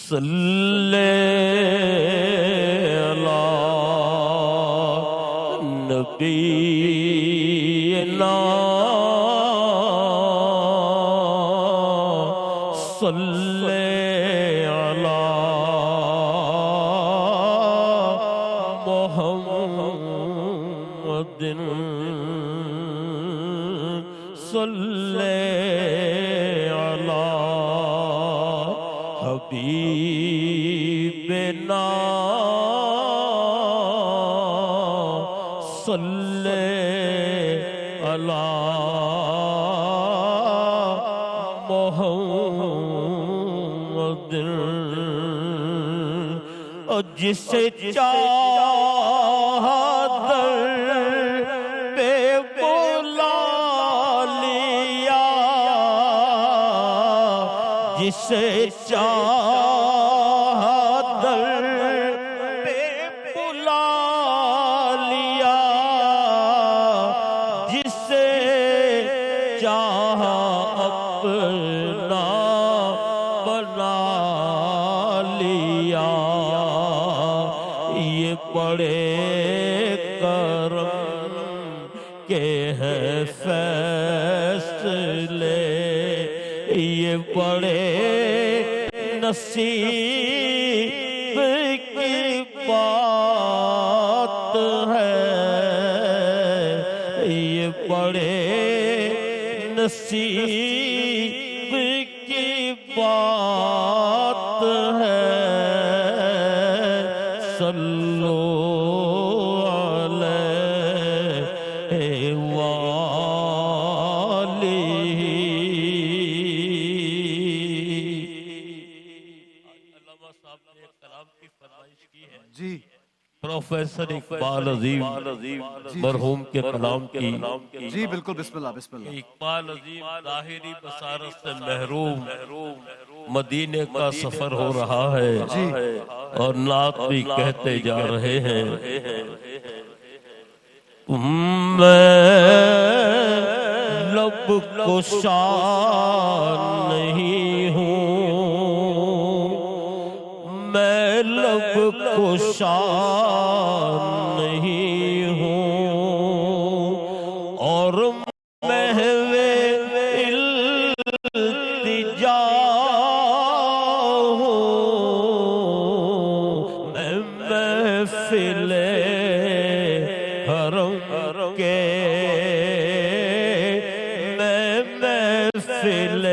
صلی علی نبینا صلی علی محمد صلی علی حبیبنا صلی علی محمد اور جسے چاہا در پہ بلا لیا جسے چاہا در پہ بلا لیا جسے چاہا اپنا بنا لیا یہ بڑے کرم کے ہیں فیصلے یہ بڑے نصیب کی بات ہے یہ بڑے نصیب کی بات ہے صلو علیہ وآلہ جی پروفیسر اقبال عظیم مرحوم کے کلام کی جی بالکل بسم اللہ بسم اللہ اقبال عظیم ظاہری بصارت سے محروم مدینے کا سفر ہو رہا ہے اور نعت بھی کہتے جا رہے ہیں میں لب کشا نہیں ہوں میں لب کشا نہیں ہوں اور محو التجا ہوں میں محفل حرم کے میں محفل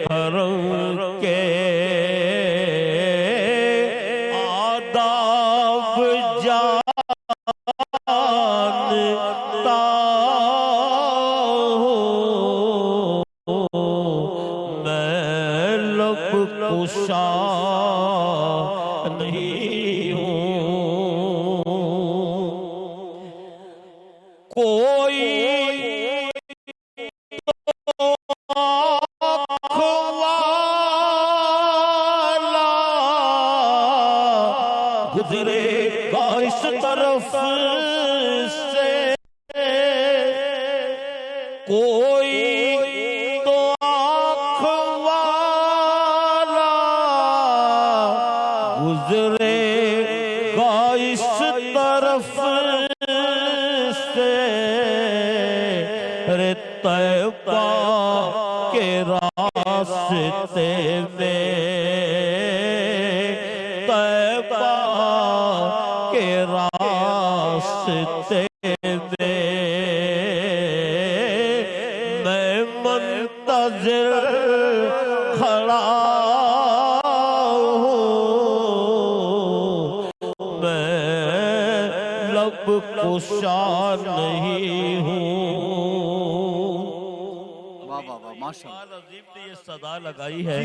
حرم کے آداب جانتا ہوں میں لب کشا نہیں ہوں کوئی گزرے گا اس طرف سے کوئی تو آنکھ والا گزرے گا اس طرف سے رے طیبہ کے راستے میں طیبہ کے راستے میں میں منتظر کھڑا ہوں میں لب کشا نہیں ہوں واہ واہ واہ ماشاءاللہ اقبال عظیم نے یہ صدا لگائی ہے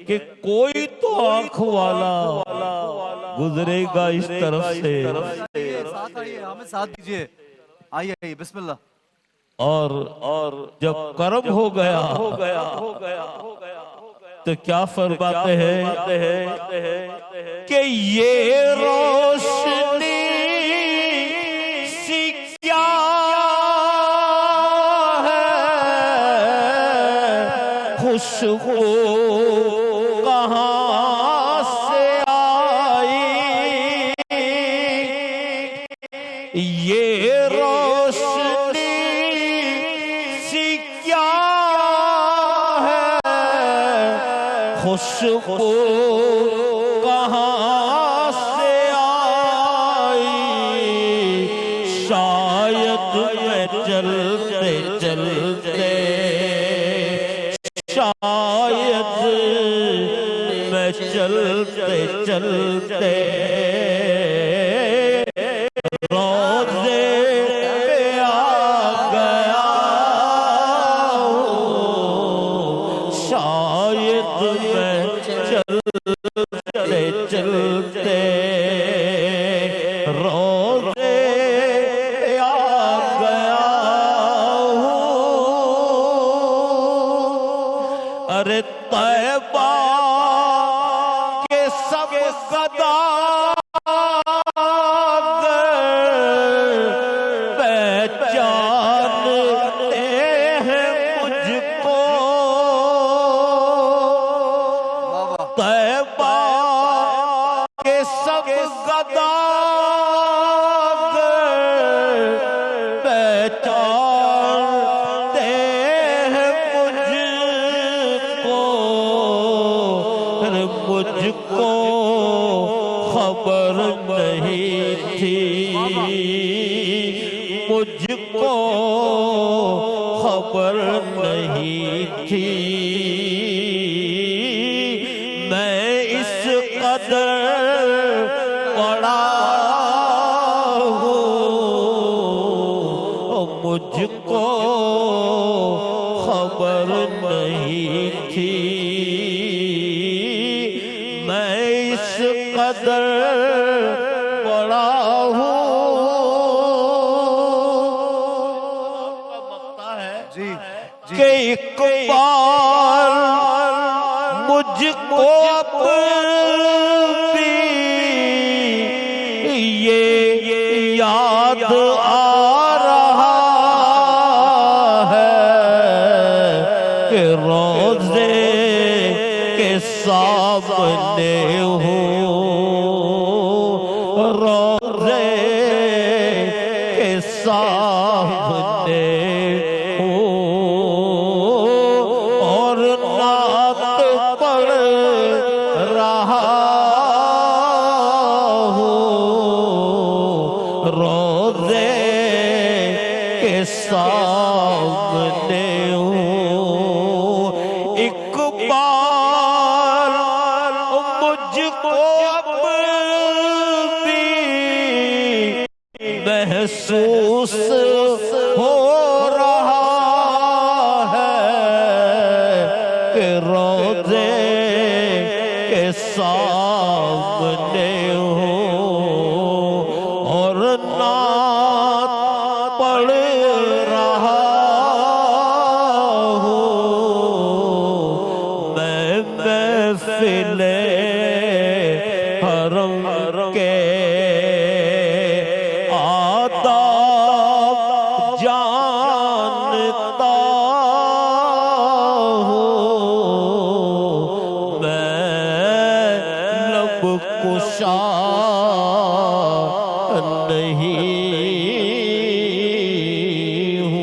کہ کوئی تو آنکھ والا گزرے گا اس طرف سے ساتھ آئیے ہمیں ساتھ دیجئے آئیے آئیے بسم اللہ اور جب کرم ہو گیا تو کیا فرماتے ہیں کہ یہ روشنی سی کیا ہے خوشبو کہاں خوشبو کہاں سے آئی شاید میں چلتے چلتے شاید میں چلتے چلتے روضے پہ آ گیا ہوں شاید میں چلتے چلتے روضے پہ آ گیا ہوں ارے طیبہ کے سب گدا مجھ کو خبر نہیں تھی مجھ کو خبر نہیں تھی میں اس قدر پڑا ہوں مجھ کو خبر نہیں تھی قدر پڑا ہوں کہ اقبال مجھ کو بھی یہ یاد آ رہا ہے کہ روضے کے سامنے ہوں روضے کے سامنے ہوں اور نعت پڑھ رہا ہوں روضے کے سامنے ہوں اقبال مجھ کو محسوس ہو رہا ہے کہ روضے کے سامنے ہوں اور نعت پڑھ رہا ہوں میں محفل حرم کے جانتا ہوں میں لب کشا نہیں ہوں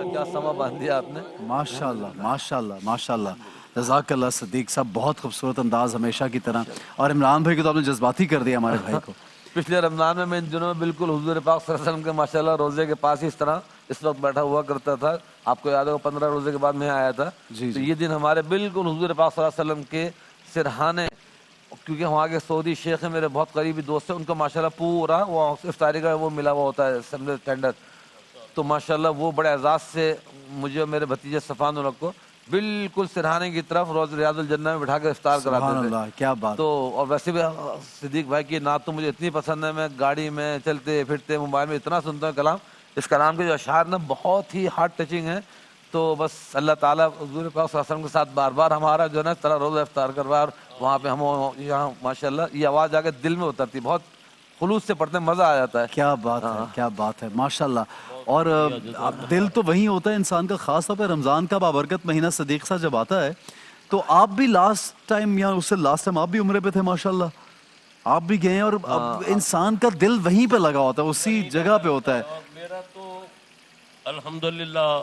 کیا سما باندھ دیا آپ نے ماشاءاللہ ماشاءاللہ ماشاءاللہ جزاک اللہ صدیق صاحب بہت خوبصورت انداز ہمیشہ کی طرح اور عمران بھائی کو تو آپ نے جذباتی کر دیا ہمارے بھائی کو پچھلے رمضان میں ان دنوں میں بالکل حضور پاک صلی اللہ علیہ وسلم کے ماشاءاللہ روزے کے پاس ہی اس طرح اس وقت بیٹھا ہوا کرتا تھا آپ کو یاد ہوگا 15 روزے کے بعد میں آیا تھا تو یہ دن ہمارے بالکل حضور پاک صلی اللہ علیہ وسلم کے سرہانے کیونکہ وہاں کے سعودی شیخ ہیں میرے بہت قریبی دوست ہیں ان کا ماشاءاللہ پورا وہ افطاری کا وہ ملا ہوا ہوتا ہے ٹینڈر تو ماشاءاللہ وہ بڑے اعزاز سے مجھے اور میرے بھتیجے صفان الحق کو بالکل سرہانے کی طرف روز ریاض الجنہ میں بٹھا کے افطار کراتے تھے کیا بات تو اور ویسے بھی صدیق بھائی کی نعت تو مجھے اتنی پسند ہے میں گاڑی میں چلتے پھرتے موبائل میں اتنا سنتا ہوں کلام اس کلام کے جو اشعار نا بہت ہی ہارٹ ٹچنگ ہیں تو بس اللہ تعالیٰ حضور پاک صلی اللہ علیہ وسلم کے ساتھ بار بار ہمارا جو ہے نا اس طرح روزہ افطار کروا اور وہاں پہ ہم یہاں ماشاءاللہ یہ آواز آ کے دل میں اترتی بہت خلوص سے پڑھتے ہیں مزہ آ جاتا ہے کیا بات ہے کیا بات ہے ماشاءاللہ اور دل تو وہی ہوتا ہے انسان کا خاص طور پہ رمضان کا بابرکت مہینہ صدیق صاحب جب آتا ہے تو آپ بھی لاسٹ ٹائم یا اس سے لاسٹ ٹائم آپ بھی عمرے پہ تھے ماشاءاللہ آپ بھی گئے اور اب انسان کا دل وہیں پہ لگا ہوتا ہے اسی جگہ پہ ہوتا ہے میرا تو الحمدللہ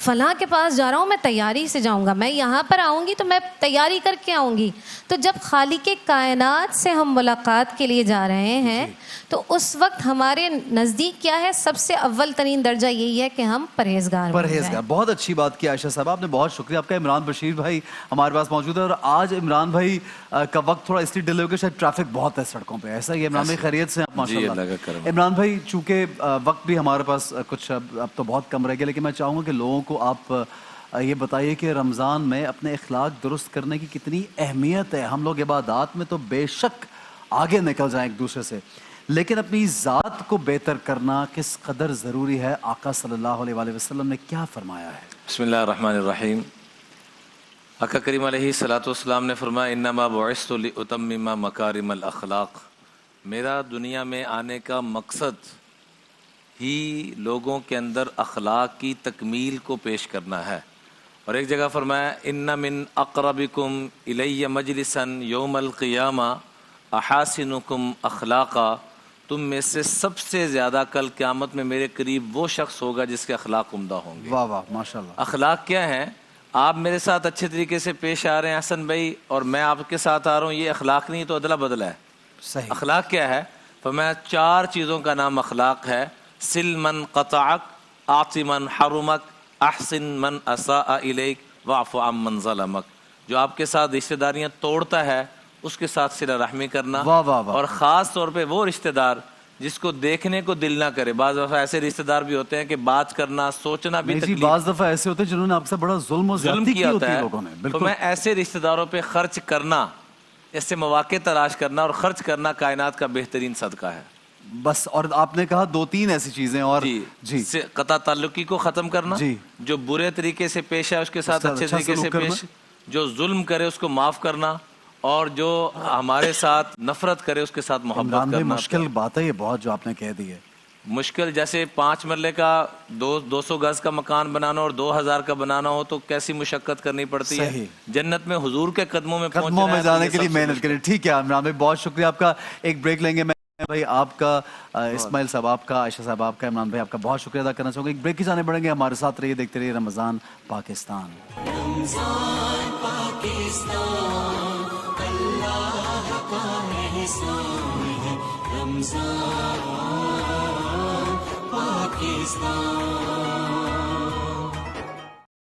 فلاں کے پاس جا رہا ہوں، میں تیاری سے جاؤں گا، میں یہاں پر آؤں گی تو میں تیاری کر کے آؤں گی. تو جب خالق کائنات سے ہم ملاقات کے لیے جا رہے ہیں تو اس وقت ہمارے نزدیک کیا ہے؟ سب سے اول ترین درجہ یہی ہے کہ ہم پرہیزگار بن جائیں. بہت اچھی بات کی عائشہ صاحب، آپ نے بہت شکریہ آپ کا. عمران بشیر بھائی ہمارے پاس موجود ہے، اور آج عمران بھائی کا وقت تھوڑا اس لیے ڈیلے ہو گیا، شاید ٹریفک بہت ہے سڑکوں پہ. ایسا ہی عمران بھائی خیریت سے ہیں ماشاء اللہ؟ عمران بھائی چونکہ وقت بھی ہمارے پاس کچھ اب تو بہت کم رہ گیا، لیکن میں چاہوں گا کہ لوگوں کو آپ یہ بتائیے کہ رمضان میں اپنے اخلاق درست کرنے کی کتنی اہمیت ہے. ہم لوگ عبادات میں تو بے شک آگے نکل جائیں ایک دوسرے سے، لیکن اپنی ذات کو بہتر کرنا کس قدر ضروری ہے؟ آقا صلی اللہ علیہ وآلہ وسلم نے کیا فرمایا ہے؟ بسم اللہ الرحمن الرحیم. آقا کریم علیہ الصلوۃ والسلام نے فرمایا انما بعثت لاتمم مکارم الاخلاق. میرا دنیا میں آنے کا مقصد ہی لوگوں کے اندر اخلاق کی تکمیل کو پیش کرنا ہے. اور ایک جگہ فرمایا ان من اقربکم الی مجلسا یوم القیامہ احاسنکم اخلاقا. تم میں سے سب سے زیادہ کل قیامت میں میرے قریب وہ شخص ہوگا جس کے اخلاق عمدہ ہوں گے. واہ واہ ماشاءاللہ. اخلاق کیا ہیں؟ آپ میرے ساتھ اچھے طریقے سے پیش آ رہے ہیں حسن بھائی، اور میں آپ کے ساتھ آ رہا ہوں، یہ اخلاق نہیں تو ادلا بدلا ہے. صحیح. اخلاق کیا ہے؟ فرمایا 4 چیزوں کا نام اخلاق ہے. سل من قطعک، اعط من حرمک، احسن من اساء الیک، واعف عن من ظلمک. جو آپ کے ساتھ رشتہ داریاں توڑتا ہے اس کے ساتھ صلہ رحمی کرنا. واہ واہ واہ. اور خاص طور پہ وہ رشتہ دار جس کو دیکھنے کو دل نہ کرے. بعض دفعہ ایسے رشتہ دار بھی ہوتے ہیں کہ بات کرنا سوچنا بھی تکلیف، بعض دفعہ ایسے ہوتے ہیں جنہوں نے آپ سے بڑا ظلم و زیادتی کی ہوتی ہے لوگوں نے. تو بالکل. میں ایسے رشتہ داروں پہ خرچ کرنا، اس سے مواقع تلاش کرنا اور خرچ کرنا کائنات کا بہترین صدقہ ہے. بس. اور آپ نے کہا 2-3 ایسی چیزیں. اور جی سے قطع تعلقی کو ختم کرنا، جی. جو برے طریقے سے پیش ہے اس کے ساتھ اچھے طریقے سے پیش، جو ظلم کرے اس کو معاف کرنا، اور جو ہمارے ساتھ نفرت کرے اس کے ساتھ محبت کرنا. مشکل بات ہے یہ بہت جو آپ نے کہہ دی ہے. مشکل جیسے 5 مرلے کا 200 گز کا مکان بنانا اور 2000 کا بنانا ہو تو کیسی مشقت کرنی پڑتی ہے. جنت میں حضور کے قدموں میں جانے کے لیے محنت کریں. ٹھیک ہے عمران بھائی بہت شکریہ آپ کا. ایک بریک لیں گے. میں بھائی آپ کا، اسماعیل صاحب آپ کا، عائشہ صاحب آپ کا، عمران بھائی آپ کا بہت شکریہ ادا کرنا چاہوں گا. ایک بریک کی جانے پڑیں گے. ہمارے ساتھ رہیے، دیکھتے رہیے رمضان پاکستان. رمضان پاکستان اللہ کا احسان ہے. رمضان پاکستان